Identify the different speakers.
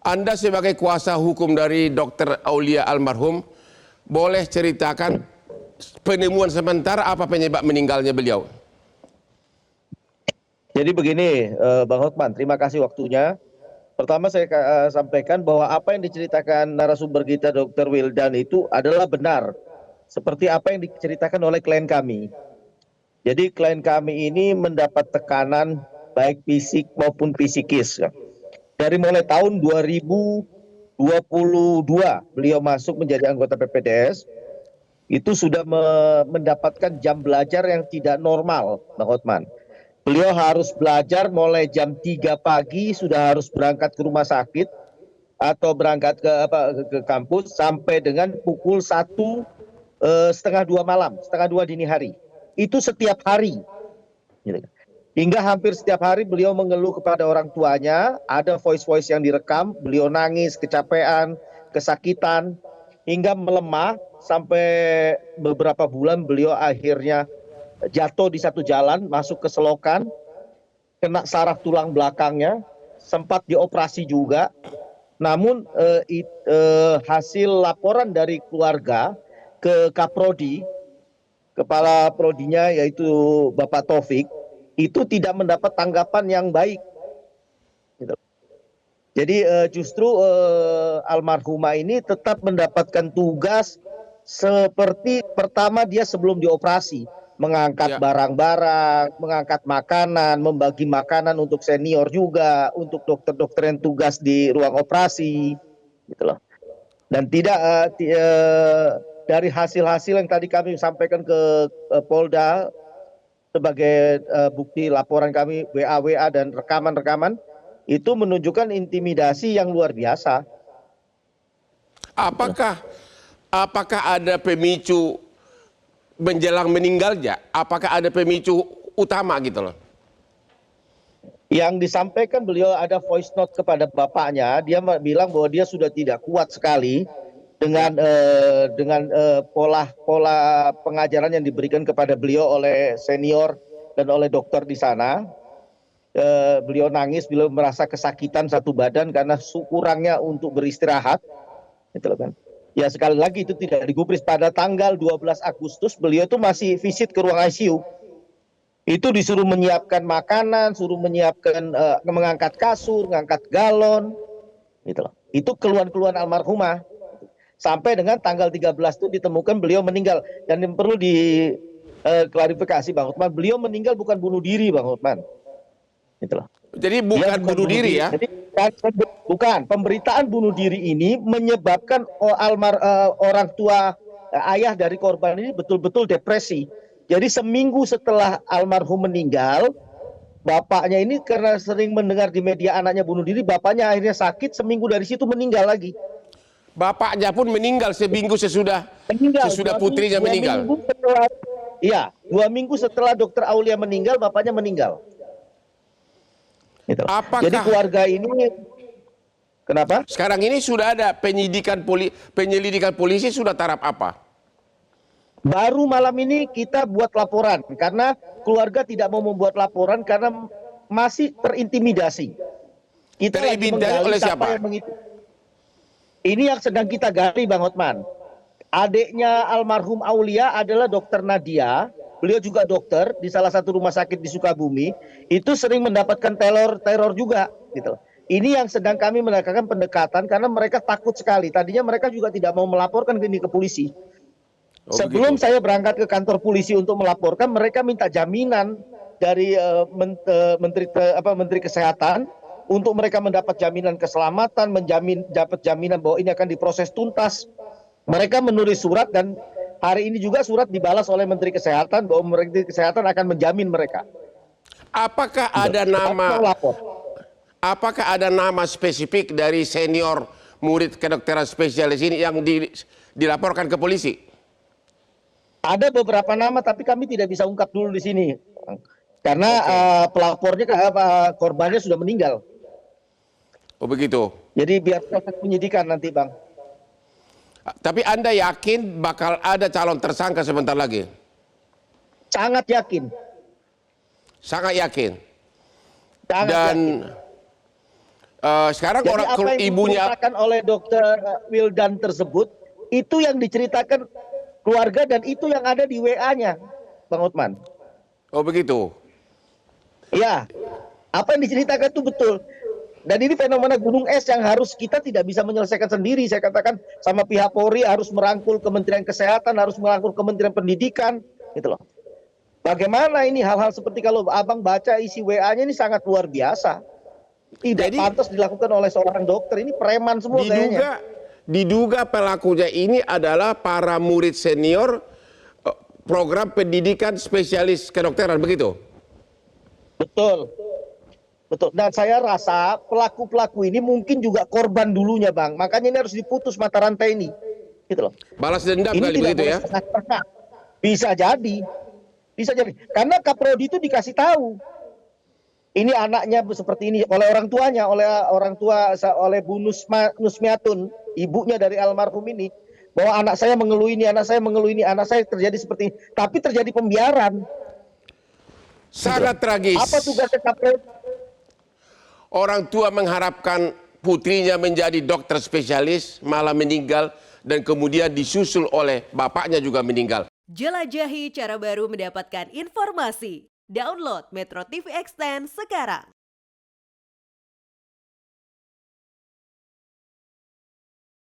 Speaker 1: Anda sebagai kuasa hukum dari Dr. Aulia almarhum, boleh ceritakan penemuan sementara apa penyebab meninggalnya beliau?
Speaker 2: Jadi begini, Bang Hotman, terima kasih waktunya. Pertama saya sampaikan bahwa apa yang diceritakan narasumber kita Dr. Wildan itu adalah benar. Seperti apa yang diceritakan oleh klien kami. Jadi klien kami ini mendapat tekanan baik fisik maupun psikis. Dari mulai tahun 2022 beliau masuk menjadi anggota PPDS, itu sudah mendapatkan jam belajar yang tidak normal, Bang Hotman. Beliau harus belajar mulai jam 3 pagi sudah harus berangkat ke rumah sakit atau berangkat ke kampus sampai dengan pukul 1 setengah 2 malam, setengah 2 dini hari. Itu setiap hari. Hingga hampir setiap hari beliau mengeluh kepada orang tuanya, ada voice-voice yang direkam, beliau nangis, kecapean, kesakitan, hingga melemah sampai beberapa bulan beliau akhirnya jatuh di satu jalan, masuk ke selokan, kena saraf tulang belakangnya, sempat dioperasi juga. Namun hasil laporan dari keluarga ke Kaprodi, kepala prodinya yaitu Bapak Taufik, itu tidak mendapat tanggapan yang baik. Jadi justru almarhumah ini tetap mendapatkan tugas seperti pertama dia sebelum dioperasi. Mengangkat barang-barang, mengangkat makanan, membagi makanan untuk senior juga, untuk dokter-dokter yang tugas di ruang operasi, gitu loh. Dan tidak dari hasil-hasil yang tadi kami sampaikan ke Polda sebagai bukti laporan kami WA dan rekaman-rekaman itu menunjukkan intimidasi yang luar biasa.
Speaker 1: Apakah ada pemicu menjelang meninggalnya? Apakah ada pemicu utama gitu loh?
Speaker 2: Yang disampaikan beliau ada voice note kepada bapaknya, dia bilang bahwa dia sudah tidak kuat sekali dengan pola pengajaran yang diberikan kepada beliau oleh senior dan oleh dokter di sana. Beliau nangis, beliau merasa kesakitan satu badan karena kurangnya untuk beristirahat, gitu kan. Ya sekali lagi itu tidak digubris. Pada tanggal 12 Agustus beliau itu masih visit ke ruang ICU. Itu disuruh menyiapkan makanan, suruh menyiapkan mengangkat kasur, mengangkat galon, gitu loh. Itu keluhan-keluhan almarhumah. Sampai dengan tanggal 13 itu ditemukan beliau meninggal. Dan yang perlu diklarifikasi Bang Hotman, beliau meninggal bukan bunuh diri Bang Hotman. Gitu loh.
Speaker 1: Jadi bukan bunuh diri ya?
Speaker 2: Jadi, bukan. Pemberitaan bunuh diri ini menyebabkan orang tua ayah dari korban ini betul-betul depresi. Jadi seminggu setelah almarhum meninggal, bapaknya ini karena sering mendengar di media anaknya bunuh diri, bapaknya akhirnya sakit, seminggu dari situ meninggal lagi.
Speaker 1: Bapaknya pun meninggal seminggu sesudah putrinya meninggal.
Speaker 2: Iya, 2 minggu setelah Dr. Aulia meninggal, bapaknya meninggal. Gitu. Jadi keluarga ini, kenapa?
Speaker 1: Sekarang ini sudah ada penyelidikan polisi sudah taraf apa?
Speaker 2: Baru malam ini kita buat laporan karena keluarga tidak mau membuat laporan karena masih terintimidasi. Kita lagi menggali
Speaker 1: oleh siapa?
Speaker 2: Ini yang sedang kita gali Bang Hotman. Adiknya almarhum Aulia adalah Dokter Nadia. Beliau juga dokter di salah satu rumah sakit di Sukabumi. Itu sering mendapatkan teror juga, gitu. Ini yang sedang kami melakukan pendekatan karena mereka takut sekali. Tadinya mereka juga tidak mau melaporkan ini ke polisi. Sebelum saya berangkat ke kantor polisi untuk melaporkan, mereka minta jaminan dari Menteri Kesehatan untuk mereka mendapat jaminan keselamatan, dapat jaminan bahwa ini akan diproses tuntas. Mereka menulis surat dan hari ini juga surat dibalas oleh Menteri Kesehatan bahwa Menteri Kesehatan akan menjamin mereka.
Speaker 1: Apakah ada nama spesifik dari senior murid kedokteran spesialis ini yang dilaporkan ke polisi?
Speaker 2: Ada beberapa nama tapi kami tidak bisa ungkap dulu di sini. Karena pelapornya korbannya sudah meninggal.
Speaker 1: Oh begitu.
Speaker 2: Jadi biar proses penyidikan nanti Bang.
Speaker 1: Tapi Anda yakin bakal ada calon tersangka sebentar lagi?
Speaker 2: Sangat yakin.
Speaker 1: Sangat yakin.
Speaker 2: Sangat
Speaker 1: Dan
Speaker 2: yakin.
Speaker 1: Sekarang
Speaker 2: Jadi
Speaker 1: orang
Speaker 2: apa yang
Speaker 1: ibunya
Speaker 2: diceritakan oleh Dokter Wildan tersebut itu yang diceritakan keluarga dan itu yang ada di WA-nya, Bang Hotman.
Speaker 1: oh begitu.
Speaker 2: Ya, apa yang diceritakan itu betul. Dan ini fenomena gunung es yang harus kita tidak bisa menyelesaikan sendiri. Saya katakan sama pihak Polri harus merangkul Kementerian Kesehatan, harus merangkul Kementerian Pendidikan, gitu loh. Bagaimana ini hal-hal seperti kalau Abang baca isi WA-nya ini sangat luar biasa. Tidak
Speaker 1: Jadi-
Speaker 2: pantas dilakukan oleh seorang dokter. Ini preman semua kayaknya.
Speaker 1: Diduga pelakunya ini adalah para murid senior program pendidikan spesialis kedokteran, begitu?
Speaker 2: Betul. Betul. Dan saya rasa pelaku-pelaku ini mungkin juga korban dulunya, Bang. Makanya ini harus diputus mata rantai ini. Gitu loh.
Speaker 1: Balas dendam
Speaker 2: Ini
Speaker 1: kali
Speaker 2: tidak
Speaker 1: begitu
Speaker 2: boleh
Speaker 1: ya?
Speaker 2: setengah-setengah. Bisa jadi. Bisa jadi. Karena Kaprodi itu dikasih tahu. Ini anaknya seperti ini oleh orang tuanya, oleh Bu Nusmiatun, ibunya dari almarhum ini, bahwa anak saya mengeluh ini, anak saya mengeluh ini, anak saya terjadi seperti ini. Tapi terjadi pembiaran.
Speaker 1: Sangat tragis.
Speaker 2: Apa tugasnya Kaprodi?
Speaker 1: Orang tua mengharapkan putrinya menjadi dokter spesialis, malah meninggal, dan kemudian disusul oleh bapaknya juga meninggal.
Speaker 3: Jelajahi cara baru mendapatkan informasi. Download Metro TV Extend sekarang.